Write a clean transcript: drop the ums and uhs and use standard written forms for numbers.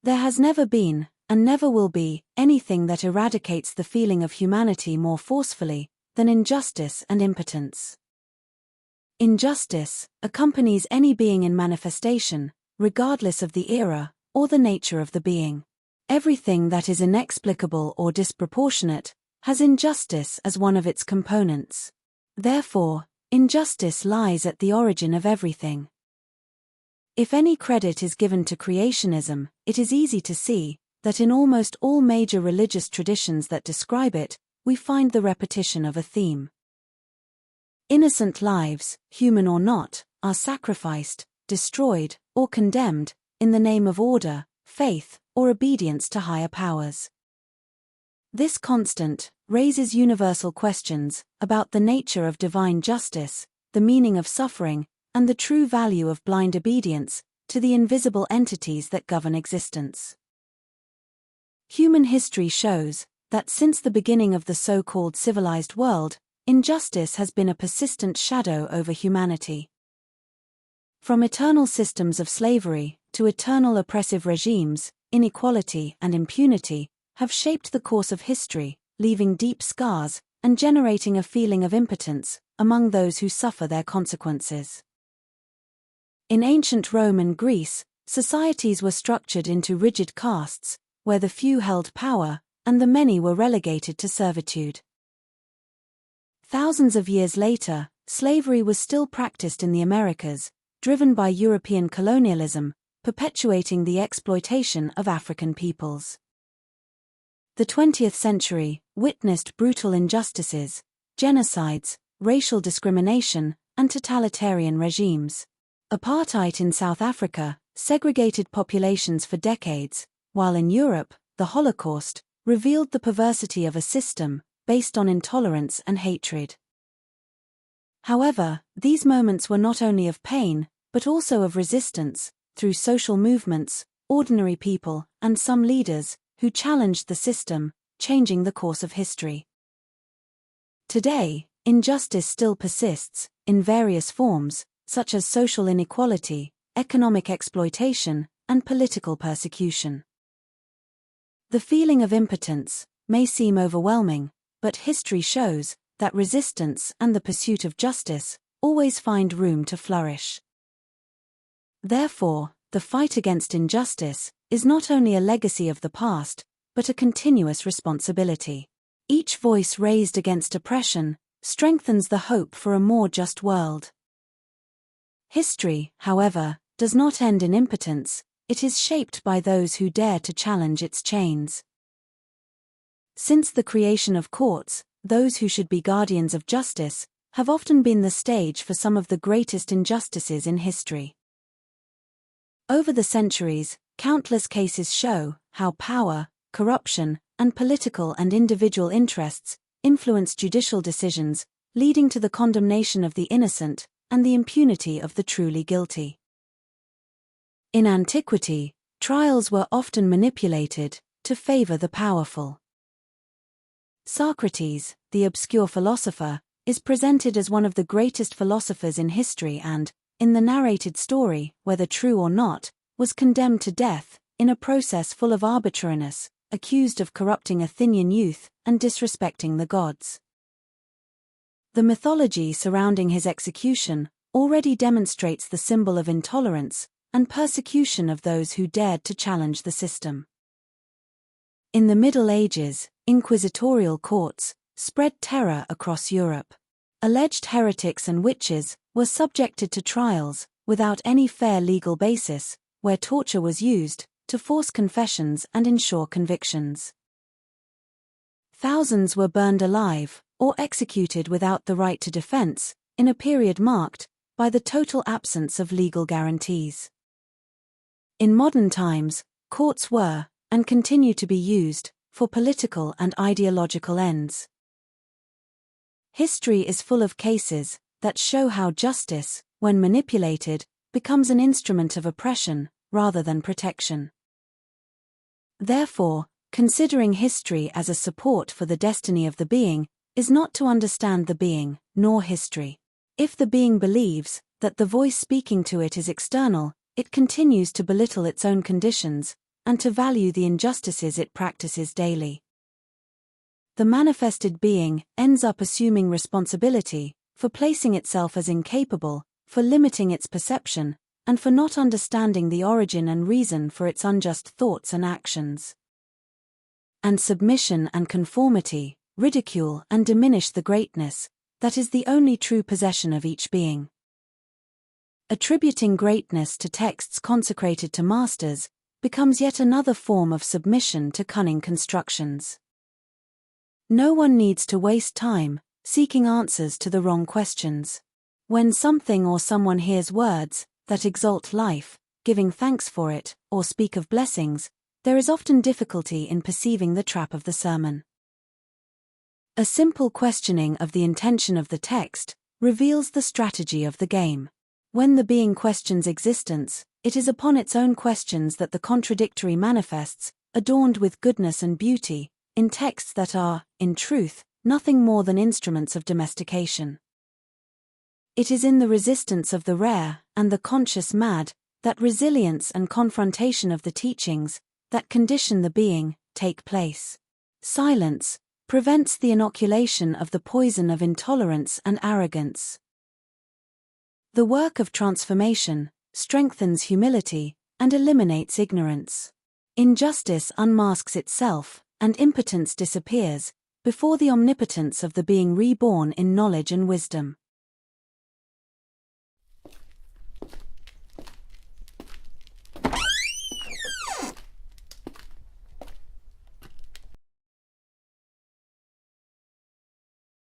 There has never been, and never will be, anything that eradicates the feeling of humanity more forcefully than injustice and impotence. Injustice accompanies any being in manifestation, regardless of the era or the nature of the being. Everything that is inexplicable or disproportionate has injustice as one of its components. Therefore, injustice lies at the origin of everything. If any credit is given to creationism, it is easy to see that in almost all major religious traditions that describe it, we find the repetition of a theme. Innocent lives, human or not, are sacrificed, destroyed, or condemned, in the name of order, faith, or obedience to higher powers. This constant raises universal questions about the nature of divine justice, the meaning of suffering, and the true value of blind obedience to the invisible entities that govern existence. Human history shows that since the beginning of the so-called civilized world, injustice has been a persistent shadow over humanity. From eternal systems of slavery to eternal oppressive regimes, inequality and impunity have shaped the course of history, leaving deep scars and generating a feeling of impotence among those who suffer their consequences. In ancient Rome and Greece, societies were structured into rigid castes, where the few held power and the many were relegated to servitude. Thousands of years later, slavery was still practiced in the Americas, driven by European colonialism, perpetuating the exploitation of African peoples. The 20th century witnessed brutal injustices, genocides, racial discrimination, and totalitarian regimes. Apartheid in South Africa segregated populations for decades, while in Europe, the Holocaust revealed the perversity of a system based on intolerance and hatred. However, these moments were not only of pain, but also of resistance, through social movements, ordinary people, and some leaders who challenged the system, changing the course of history. Today, injustice still persists, in various forms, such as social inequality, economic exploitation, and political persecution. The feeling of impotence may seem overwhelming, but history shows that resistance and the pursuit of justice always find room to flourish. Therefore, the fight against injustice is not only a legacy of the past, but a continuous responsibility. Each voice raised against oppression strengthens the hope for a more just world. History, however, does not end in impotence, it is shaped by those who dare to challenge its chains. Since the creation of courts, those who should be guardians of justice have often been the stage for some of the greatest injustices in history. Over the centuries, countless cases show how power, corruption, and political and individual interests influence judicial decisions, leading to the condemnation of the innocent and the impunity of the truly guilty. In antiquity, trials were often manipulated to favor the powerful. Socrates, the obscure philosopher, is presented as one of the greatest philosophers in history and, in the narrated story, whether true or not, was condemned to death, in a process full of arbitrariness, accused of corrupting Athenian youth and disrespecting the gods. The mythology surrounding his execution already demonstrates the symbol of intolerance and persecution of those who dared to challenge the system. In the Middle Ages, inquisitorial courts spread terror across Europe. Alleged heretics and witches were subjected to trials without any fair legal basis, where torture was used to force confessions and ensure convictions. Thousands were burned alive or executed without the right to defense, in a period marked by the total absence of legal guarantees. In modern times, courts were, and continue to be used, for political and ideological ends. History is full of cases that show how justice, when manipulated, becomes an instrument of oppression rather than protection. Therefore, considering history as a support for the destiny of the being is not to understand the being, nor history. If the being believes that the voice speaking to it is external, it continues to belittle its own conditions, and to value the injustices it practices daily. The manifested being ends up assuming responsibility for placing itself as incapable, for limiting its perception, and for not understanding the origin and reason for its unjust thoughts and actions. And submission and conformity ridicule and diminish the greatness that is the only true possession of each being. Attributing greatness to texts consecrated to masters becomes yet another form of submission to cunning constructions. No one needs to waste time seeking answers to the wrong questions. When something or someone hears words that exalt life, giving thanks for it, or speak of blessings, there is often difficulty in perceiving the trap of the sermon. A simple questioning of the intention of the text reveals the strategy of the game. When the being questions existence, it is upon its own questions that the contradictory manifests, adorned with goodness and beauty, in texts that are, in truth, nothing more than instruments of domestication. It is in the resistance of the rare and the conscious mad that resilience and confrontation of the teachings that condition the being take place. Silence prevents the inoculation of the poison of intolerance and arrogance. The work of transformation strengthens humility and eliminates ignorance. Injustice unmasks itself, and impotence disappears before the omnipotence of the being reborn in knowledge and wisdom.